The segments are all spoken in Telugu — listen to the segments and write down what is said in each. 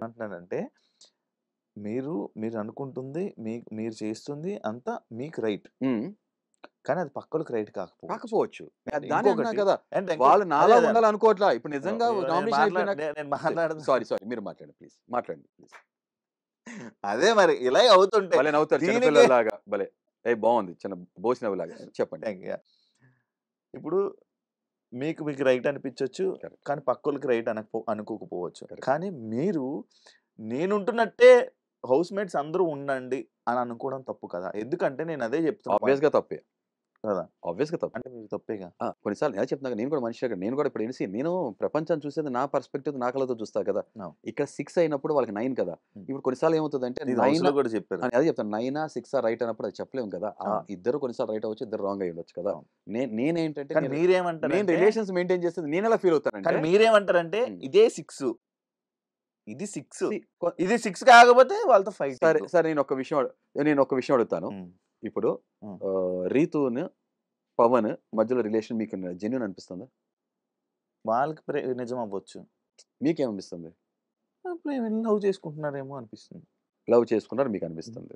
నేనేమంటున్నానంటే, మీరు మీరనుకుంటుంది మీరు చేస్తుంది అంతా మీకు రైట్. హ్మ్. కానీ అది పక్కోళ్ళకి రైట్ కాకపోవచ్చు. కాకపోవచ్చు. దాన్నే అంటున్నా ఇంకొకటి కదా! అంటే వాళ్ళు అదే నాలాగా అదే అన్న. ఉండాలనుకోవట్లా. ఇప్పుడు నిజంగా నేను నామినేషన్ అయిపోయినాక నేను మాట్లాడదు సారీ. మీరు మాట్లాడండి ప్లీజ్. మాట్లాడండి ప్లీజ్. అదే మరి ఇలాగే అవుతుంటాయి. భలే నవ్వుతారు చిన్న దీనికే పిల్లల్లాగా. భలే. బావుంది. చిన్న బోసి నవ్వులాగా. చెప్పండి. యాహ్! ఇప్పుడు మీకు మీకు రైట్ అనిపించొచ్చు. కరెక్ట్. కానీ పక్కోళ్ళకి రైట్ అనుకోకపోవచ్చు. కరెక్ట్. కానీ మీరు నేనుంటున్నట్టే హౌస్‌మేట్స్ అందరూ ఉండండి అని అనుకోవడం తప్పు కదా! ఎందుకంటే నేను అదే చెప్తున్న పాయింట్ ఆబ్వియస్‌గా తప్పే. కదా! ఆబ్వియస్‌గా తప్పే. అంటే మీరు తప్పేగా. కొన్ని సార్లు అదే చెప్తున్నా కదా! నేను కూడా మనిషే కదా! నేను కూడా ఇప్పుడు నేను ప్రపంచాన్ని చూసేది నా పర్స్పెక్టివ్ నా కళ్ళతో చూస్తా కదా! అవును. ఇక్కడ 6 అయినప్పుడు వాళ్ళకి 9 కదా! హ్మ్. ఇప్పుడు కొన్ని సార్లు ఏమవుతదంటే ఇది 9 హౌస్‌లో కూడా చెప్పారు. అదే చెప్తాను. 9 6 రైట్ అన్నప్పుడు అది చెప్పలేము కదా! అవును. ఇద్దరు కొన్నిసార్లు రైట్ అవ్వచ్చు. ఇద్దరు రాంగ్ అయ్యి ఉండొచ్చు కదా! అవును. నేనేంటంటే కానీ నేను మీరేమంటారంటే రిలేషన్స్ మెయింటైన్ చేసేది నేనెలా ఫీల్ అవుతానంటే కానీ మీరేమంటారంటే హ్మ్. ఇదే 6 ఇది 6 సీ ఇది 6 కాకపోతే వాళ్ళతో సరే, ఫైటింగు. సరే నేనొక విషయం అడుగుతాను. హ్మ్. ఇప్పుడు హ్మ్. రీతూను, పవన్ మధ్యలో రిలేషన్ మీకు జెన్యూన్ అనిపిస్తుందా? వాళ్ళకి నిజం అవ్వచ్చు. మీకేమనిపిస్తుంది? ప్రేమ లవ్ చేసుకుంటున్నారేమో అనిపిస్తుంది. లవ్ చేసుకున్నారు మీకు హ్మ్. అనిపిస్తుంది.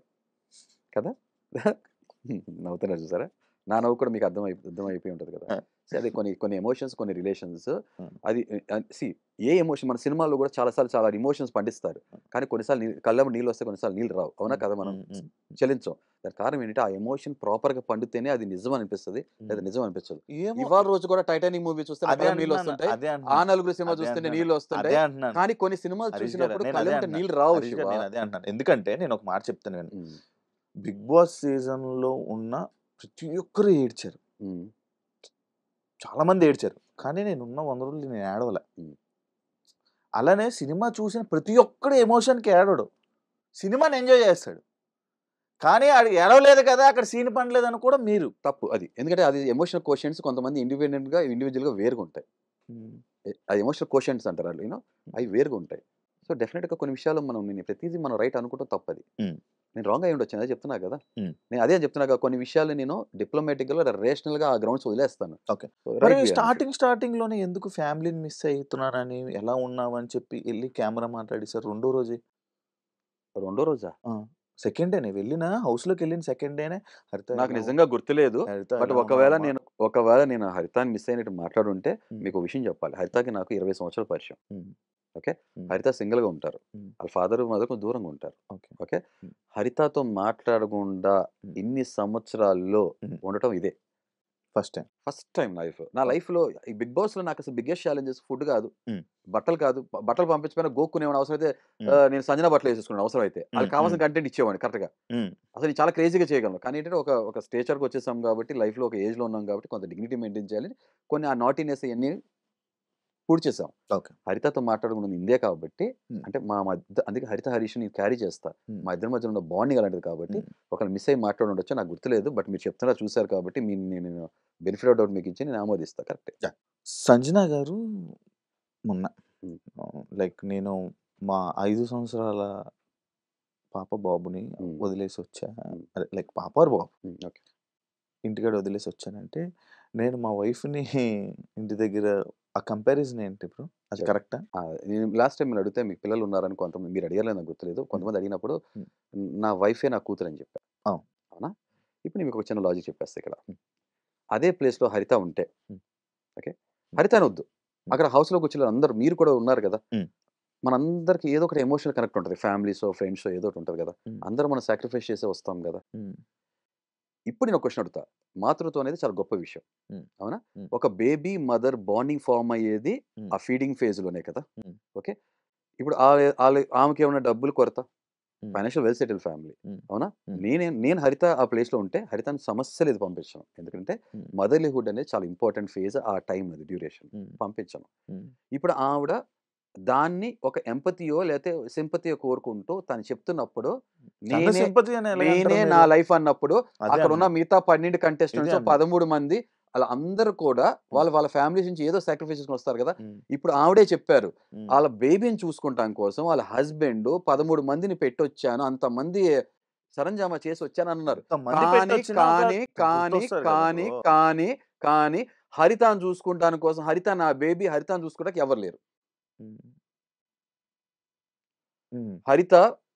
కదా! నవ్వుతున్నారు చూసారా? నా నవ్వు కూడా మీకు అర్థమైపోయి ఉంటది కదా! ఆ! అదే కొన్ని కొన్ని ఎమోషన్స్, కొన్ని రిలేషన్స్ హ్మ్. అది ఏ ఎమోషన్ మన సినిమాల్లో కూడా చాలా సార్లు చాలా ఎమోషన్స్ పండిస్తారు. కానీ కొన్నిసార్లు కళ్ళెమ్మట నీళ్ళొస్తాయి. కొన్నిసార్లు నీళ్ళు రావు. అవునా హ్మ్. కదా! మనం హ్మ్. హ్మ్. చలించం. దానికి కారణం ఏంటంటే ఆ ఎమోషన్ ప్రాపర్‌గా పండితేనే అది నిజం అనిపిస్తది. లేదా హ్మ్. నిజం అనిపించదు. ఏమో ఇవాళ రోజు కూడా 'టైటానిక్' మూవీ చూస్తే నా అదే కళ్ళెమ్మట అంటున్నాను. నీళ్ళొస్తుంటాయి. అదే ఆ అంటున్నాను. నలుగురు సినిమా అదే చూస్తుంటే అంటున్నాను. నీళ్ళొస్తుంటాయి. అదే అంటున్నాను. కానీ కొన్ని సినిమాలు హరీష్ గారు చూసినప్పుడు నేనదే కళ్ళెమ్మట అంటున్నాను. నీళ్ళు రావు హరీష్ శివ. గారు నేనదే అంటున్నాను. ఎందుకంటే నేనొక మాట చెప్తాను వినండి. హ్మ్. 'బిగ్ బాస్' సీజన్‌లో ఉన్న ప్రతి ఒక్కరు ఏడ్చారు. హ్మ్. చాలా మంది ఏడ్చారు. కానీ నేనున్న 100 రోజులు నేను ఏడవలే. హ్మ్. అలానే సినిమా చూసిన ప్రతి ఒక్కడు ఎమోషన్‌కి ఏడవడు. సినిమాని ఎంజాయ్ చేస్తాడు. కానీ ఆడు ఏడవలేదు కదా! అక్కడ సీన్ పడలేదని కూడా మీరు. తప్పు అది. ఎందుకంటే అది ఎమోషనల్ కోషెంట్స్ కొంతమంది ఇండివిడ్యువల్‌గా వేరుగుంటాయి. హ్మ్. అది ఎమోషనల్ కోషెంట్స్ అంటారు ఆళ్ళు అవి వేరుగా ఉంటాయి. సో, డెఫినిట్‌గా కొన్ని విషయాల్లో నేను ప్రతీదీ మనం రైట్ అనుకోవడం తప్పది. హ్మ్. నేను రాంగ్ అయ్యి ఉండొచ్చు. అదే చెప్తున్నా కదా! హ్మ్. నేను అదే చెప్తున్నా కదా! కొన్ని విషయాలు నేను డిప్లొమాటిక్‌గా, రేషనల్‌గా ఆ గ్రౌండ్స్ వదిలేస్తాను. ఓకే. సో, మరి రైట్ వే అన్నట్టు. స్టార్టింగ్‌లోనే ఎందుకు ఫ్యామిలీని మిస్ అయితున్నారని, ఎలా ఉన్నావు అని చెప్పి ఎళ్లి కెమెరా మాట్లాడేసారు రెండో రోజే? రెండో రోజా? ఆ! సెకండ్ డేనే వెళ్ళిన హౌస్‌లోకెళ్ళిన సెకండ్ డేనే హరిత నాకు నిజంగా గుర్తులేదు. హరిత బట్ ఎలా ఒకవేళ ఉన్నావమ్మా? నేను హరితని మిస్ అయినట్టు మాట్లాడుంటే హ్మ్. మీకో విషయం చెప్పాలి. హరితకి నాకు 20 సంవత్సరాల పరిచయం. హ్మ్. ఓకే. హ్మ్. హరిత సింగిల్‌గా ఉంటారు. హ్మ్. ఆళ్ళ ఫాదరు, మదర్ కొంచెం దూరంగా ఉంటారు. ఓకే. ఓకే. హ్మ్. హరితతో మాట్లాడకుండా హ్మ్. ఇన్ని సంవత్సరాల్లో హ్మ్. ఉండటం ఇదే. First time. ఫస్ట్ టైమ్ నా ఓకే. లైఫ్‌లో ఈ 'బిగ్ బాస్‌లో' నాకసలు బిగ్గెస్ట్ ఛాలెంజెస్ ఫుడ్ కాదు. హ్మ్. బట్టలు కాదు. బట్టలు పంపించకపోయినా గోక్కునేవాడిని అవసరమైతే హ్మ్. నేను సంజన బట్టలు ఏసేసుకున్నాను అవసరమైతే. హ్మ్. ఆళ్ళకి హ్మ్. కావాల్సిన కంటెంట్ ఇచ్చేవాడిని కరెక్ట్‌గా. హ్మ్. అసలు నేను చాలా క్రేజీగా చేయగలను. కానీ ఏంటంటే ఒక స్టేచర్‌కి వచ్చేసాం కాబట్టి లైఫ్‌లో ఒక ఏజ్‌లో ఉన్నాం కాబట్టి కొంత డిగ్నిటీ మెయింటైన్ చేయాలి. కొన్ని ఆ నాటీనెస్ ఇయన్నీ పూడ్చేసాం. ఓకే. హరితతో మాట్లాడుకున్నది ఇందే కాబట్టి హ్మ్. అంటే మా అందుకే హరిత, హరీష్‌ని నేను క్యారీ చేస్తా. హ్మ్. మా ఇద్దరి మధ్యలో ఉన్న బాండింగ్ అలాంటిది కాబట్టి హ్మ్. ఒకళ్ళు మిస్ అయ్యి మాట్లాడుండొచ్చు. నాకు గుర్తులేదు. బట్ మీరు చెప్తున్నారు చూసారు కాబట్టి నేను బెనిఫిట్ ఆఫ్ డౌట్ మీకిచ్చి నేను ఆమోదిస్తా. కరెక్టే. యాహ్! సంజన గారు మొన్న హ్మ్. లైక్ నేను మా 5 సంవత్సరాల పాప, బాబుని హ్మ్. వదిలేసొచ్చా. హ్మ్. అదే లైక్ పాప ఆర్ బాబు హ్మ్. ఓకే. ఇంటికాడ వదిలేసొచ్చానంటే, నేను మా వైఫ్‌ని ఇంటి దగ్గర ఆ కంపారిజన్ ఏంటి బ్రో? అది చెప్ కరెక్టా? నేను లాస్ట్ టైమ్ మిమ్మల్ని అడిగితే మీకు పిల్లలున్నారని కొంతమంది మీరు అడిగారో నాకు గుర్తులేదు. హ్మ్. కొంతమంది అడిగినప్పుడు హ్మ్. నా వైఫే నా కూతురని చెప్పా. అవును. అవునా? ఇప్పుడు నేను మీకొక చిన్న లాజిక్ చెప్పేస్తా ఇక్కడ. హ్మ్. అదే ప్లేస్‌లో హరిత ఉంటే హ్మ్. ఓకే. హ్మ్. హరిత అనొద్దు. హ్మ్. అక్కడ హౌస్‌లో కూర్చున్న అందరూ మీరు కూడా ఉన్నారు గదా! హ్మ్. మనందరికి ఏదో ఒకటి ఎమోషనల్ కనెక్ట్ ఉంటది. ఫ్యామిలీసో, ఫ్రెండ్సో ఏదో ఒకటి ఉంటది గదా! హ్మ్. అందరూ మనం సాక్రిఫైస్ చేసే వస్తాం గదా! హ్మ్. ఇప్పుడు నేను ఒక క్వెషన్ అడుగుతా. మాతృత్వం అనేది చాలా గొప్ప విషయం. హ్మ్. అవునా? హ్మ్. ఒక బేబీ, మదర్ బాండింగ్ ఫార్మ్ అయ్యేది హ్మ్. ఆ ఫీడింగ్ ఫేజ్‌లోనే కదా! హ్మ్. ఓకే. ఇప్పుడు ఆమెకేమన్నా డబ్బులు కొరత? హ్మ్. Financial well settled family. హ్మ్. అవునా? హ్మ్. నేను హరిత ఆ ప్లేస్‌లో ఉంటే హరితని సమస్య లేదు పంపించను. ఎందుకంటే హ్మ్. మదర్‌లీహుడ్ అనేది చాలా ఇంపార్టెంట్ ఫేజ్ ఆ టైమ్ అది డ్యూరేషన్. హ్మ్. పంపించను. హ్మ్. ఇప్పుడు ఆవిడ దాన్ని ఒక ఎంపతియో లేతే సింపతియో కోరుకుంటూ తను చెప్తున్నప్పుడు తన నేనే, సింపతి అని ఎలాగంటారు నేనే నా మీరు? లైఫ్ అన్నప్పుడు అదే అక్కడున్న అంటున్నాను. మిగతా 12 ఇదే కంటెస్టెంట్స్ అంటున్నాను. 13 మంది ఆళ్ళందరూ కూడా హ్మ్. వాళ్ళ ఫ్యామిలీస్ నుంచి ఏదో సాక్రిఫైస్ చేసుకొని వస్తారు గదా! హ్మ్. ఇప్పుడు ఆవిడే చెప్పారు. హ్మ్. ఆళ్ళ బేబీని చూసుకుంటాం కోసం వాళ్ళ హస్బెండ్ 13 మందిని పెట్టొచ్చాను. అంతమంది సరంజామా చేసొచ్చానన్నారు. ఇంతమంది కానీ, పెట్టొచ్చినా ఒక కానీ, కానీ, గుర్తొస్తారు కదా కానీ, బ్రో! కానీ, కానీ హరితను చూసుకుంటాని కోసం హరిత నా బేబీ హరితను చూసుకోవడానికి ఎవరు లేరు. హ్మ్. ఉమ్, హరిత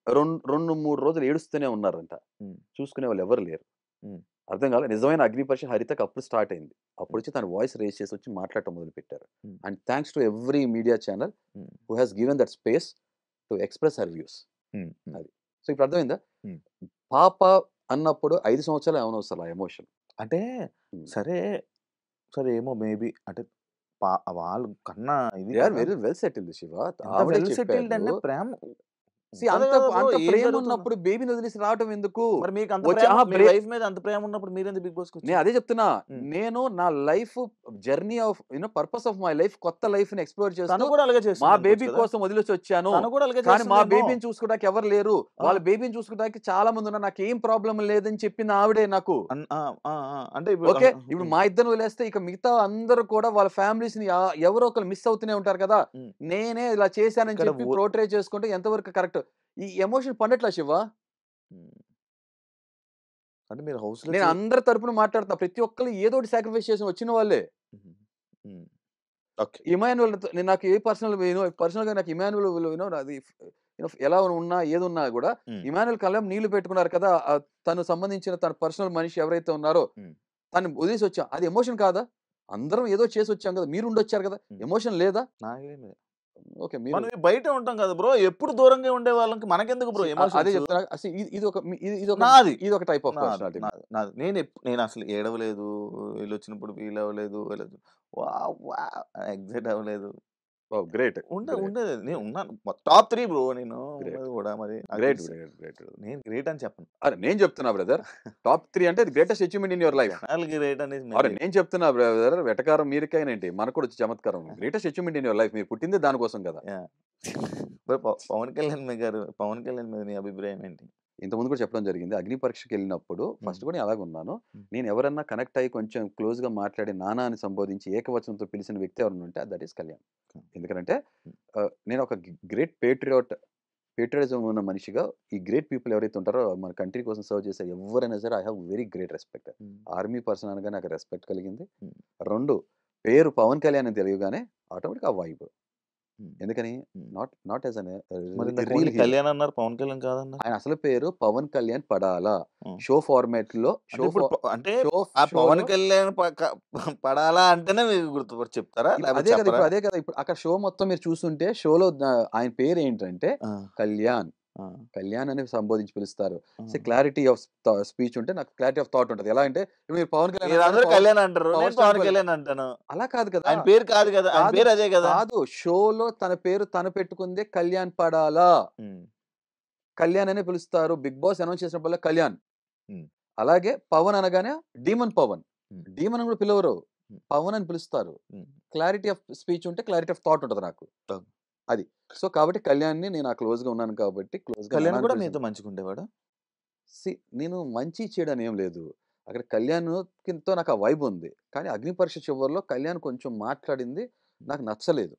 2-3 రోజులు ఏడుస్తూనే ఉన్నారంట. ఉమ్, చూసుకునే వాళ్ళు ఎవరు లేరు. ఉమ్, అర్థం కాలే. నిజమైన అగ్నిపరీక్ష హరితకి అప్పుడు స్టార్ట్ అయింది. ఉమ్, అప్పుడొచ్చి తన వాయిస్ రైజ్ చేసి వచ్చి మాట్లాడటం మొదలుపెట్టారు. Um, and thanks to every media channel um, who has given that space to express her views. Um, um, అది. సో, ఇప్పుడు అర్థమైందా? ఉమ్. పాప అన్నప్పుడు 5 సంవత్సరాలు ఏమనవసరం ఆ ఎమోషన్. అంటే హ్మ్. సరే సరే ఏమో మేబీ అంటే వాళ్ళు కన్నా ఇది దే ఆర్ కదా వెరీ వెల్ సెటిల్డ్ శివ. ఎంత ఆవిడే వెల్ సెటిల్డ్ చెప్పారు. అంటే ప్రేమ సీ ఉంటది అంత కదా బ్రో అంత ఏం ప్రేమ జరుగుతుంది ఉన్నప్పుడు బేబీని వదిలేసి రావటం ఎందుకు? మరి మీకు అంత వచ్చి ప్రేమ అహా! మీ వైఫ్ మీద అంత ప్రేమ ఉన్నప్పుడు మీరెందుకు బిగ్ బాస్కి నేను వచ్చారు అదే చెప్తున్నా. ఉమ్. నేను నా life journey of purpose of my life కొత్త లైఫ్‌ని ఎక్స్‌ప్లోర్ చేస్తూ తను కూడా అలాగే మా చేస్తుంది అనుకోవచ్చు బేబీ కదా కోసం వదిలేసొచ్చాను. తను కూడా అలాగే కానీ మా చేస్తుందేమో బేబీని చూసుకోవడానికి ఎవరు లేరు. ఆ, వాళ్ళ బేబీని చూసుకోవడానికి చాలా మంది ఉన్నారు. నాకేం ప్రాబ్లమ్ లేదని చెప్పింది ఆవిడే నాకు. ఆ, ఆ, ఆ, అంటే ఇప్పుడు ఓకే. ఇప్పుడు మా ఇద్దరిని వదిలేస్తే ఇక మిగతా అందరూ కూడా వాళ్ళ ఫ్యామిలీస్‌ని ఎవరో ఒకళ్ళు మిస్ అవుతూనే ఉంటారు కదా! ఉమ్, నేనే ఇలా చేశానని ఇక్కడ చెప్పి పోర్ట్రే చేసుకుంటే ఎంతవరకు కరెక్ట్? ఈ ఎమోషన్ పండట్లా శివ. ఉమ్, అంటే మీరు హౌస్ లో నేను అందరి తరపున మాట్లాడుతున్నా. ప్రతి ఒక్కళ్ళు ఏదో ఒకటి సాక్రిఫైస్ చేసి వచ్చిన వాళ్ళే. ఓకే ఇమాన్యుయల్‌తో నాకు ఏ పర్సనల్‌గా నాకు ఇమాన్యుయల్ అది ఎలా ఉన్నా ఏదున్నా గూడా ఇమాన్యుయల్ కళ్ళెంబట నీళ్లు పెట్టుకున్నారు కదా! తను సంబంధించిన తన పర్సనల్ మనిషి ఎవరైతే ఉన్నారో తను వదిలేసి వచ్చాం. అది ఎమోషన్ కాదా? అందరం ఏదో చేసి వచ్చాం కదా! మీరు ఉండొచ్చారు కదా! ఎమోషన్ లేదా? నాకేం లేదు. ఓకే. మీరు మనం బయట ఉంటాం కదా బ్రో ఎప్పుడు దూరంగా ఉండే వాళ్ళకి మనకెందుకు బ్రో అదే ఎమోషన్స్ చెప్తున్నా. ఇదొక నాది ఇదొక టైప్ ఆఫ్ నాది పర్సనాలిటీ. నాది నాది నేను అసలు ఏడవలేదు వీళ్ళు వచ్చినప్పుడు ఫీల్ అవ్వలేదు వీళ్ళు ఎగ్జైట్ అవ్వలేదు ఓహ్! గ్రేట్. ఉండేది నేను ఉన్నాను టాప్ 3 బ్రో నేను గ్రేట్. ఉన్నది కూడా మరి నాకు గ్రేట్. తెలిసి గ్రేట్. నేను గ్రేట్ అని చెప్పను అరె! నేను చెప్తున్నా బ్రదర్. టాప్ 3 అంటే the greatest achievement in your life. జనాలు గ్రేట్ అనేది అరె! మెల్లి నేను చెప్తున్నా బ్రదర్. వెటకారం మీరికైనేంటి? మనకు కూడా వచ్చి చమత్కారం. Greatest achievement in your life. మీరు పుట్టిందే దాని కోసం కదా! మరి పవన్ కళ్యాణ్ మీద నీ అభిప్రాయం ఏంటి ఇంతకుముందు కూడా చెప్పడం జరిగింది. అగ్ని పరీక్షకెళ్ళినప్పుడు ఫస్ట్ కూడా నేను అలాగే ఉన్నాను. హ్మ్. నేను ఎవరన్నా కనెక్ట్ అయ్యి కొంచెం క్లోజ్‌గా మాట్లాడి నాన్న అని సంబోధించి ఏకవచనంతో పిలిచిన వ్యక్తి ఎవరైనా ఉంటే దట్ ఈస్ కళ్యాణ్. హ్మ్. ఎందుకంటే హ్మ్. నేను ఒక గ్రేట్ పేట్రియాటిజం ఉన్న మనిషిగా ఈ గ్రేట్ పీపుల్ ఎవరైతే ఉంటారో మన కంట్రీ కోసం సర్వ్ చేసే ఎవరైనా సరే I have very great respect. Army person అనగా నాకు రెస్పెక్ట్ కలిగింది. హ్మ్. 2 పేరు పవన్ కళ్యాణ్ అని తెలియగానే ఆటోమేటిక్‌గా ఆ వైబ్. హ్మ్. ఎందుకని హ్మ్. నాట్ యాస్ మరి ఇందాక రియల్ ఓన్లీ హీరో. కళ్యాణ్ అన్నారు పవన్ కళ్యాణ్ కాదన్నారు ఆయన అసలు పేరు పవన్ కళ్యాణ్ పడాలా. హ్మ్. షో ఫార్మాట్‌లో అంటే ఇప్పుడు అంటే షో ఆ పవన్ షోలో కళ్యాణ్ పడాలా అంటేనే మీరు గుర్తుపట్టి చెప్తారా లేకపోతే అదే కదా! చెప్పరా అదే కదా! ఇప్పుడు అక్కడ షో మొత్తం మీరు చూస్తుంటే షోలో ఆయన పేరేంటంటే ఆ, కళ్యాణ్. ఆ, కళ్యాణ్ అని సంబోధించి పిలుస్తారు. ఆ. క్లారిటీ ఆఫ్ స్పీచ్ ఉంటే నాకు క్లారిటీ ఆఫ్ థాట్ ఉంటది. ఎలా అంటే ఇప్పుడు మీరు పవన్ కళ్యాణ్ అనగానే మీరందరూ కళ్యాణ్ అంటారు పవర్ నేను స్టార్ పవన్ కళ్యాణ్ అంటాను అలా కాదు కదా! ఆయన పేరు కాదు కదా ఆయన కాదు. పేరు అదే కదా కాదు. షోలో తన పేరు తను పెట్టుకుందే కళ్యాణ్ పడాలా. ఉమ్, కళ్యాణ్ అనే పిలుస్తారు. 'బిగ్ బాస్' అనౌన్స్ చేసినప్పుడల్లా కళ్యాణ్. ఉమ్, అలాగే పవన్ అనగానే డీమన్ పవన్. ఉమ్, డీమన్ అని కూడా పిలవరు. ఉమ్, పవన్ అని పిలుస్తారు. ఉమ్. క్లారిటీ ఆఫ్ స్పీచ్ ఉంటే క్లారిటీ ఆఫ్ థాట్ ఉంటది నాకు. అవును. అది. సో, కాబట్టి కళ్యాణ్‌ని నేను క్లోజ్‌గా ఉన్నాను కాబట్టి క్లోజ్‌గా నాన్న కళ్యాణ్ అని కూడా పిలిచాను. మీతో మంచిగా ఉండేవాడు నేను మంచి చెడు అని ఏం లేదు. అక్కడ కళ్యాణ్‌తో నాకు ఆ వైబ్ ఉంది. కానీ అగ్ని పరీక్ష చివరిలో కళ్యాణ్ కొంచెం మాట్లాడింది నాకు నచ్చలేదు.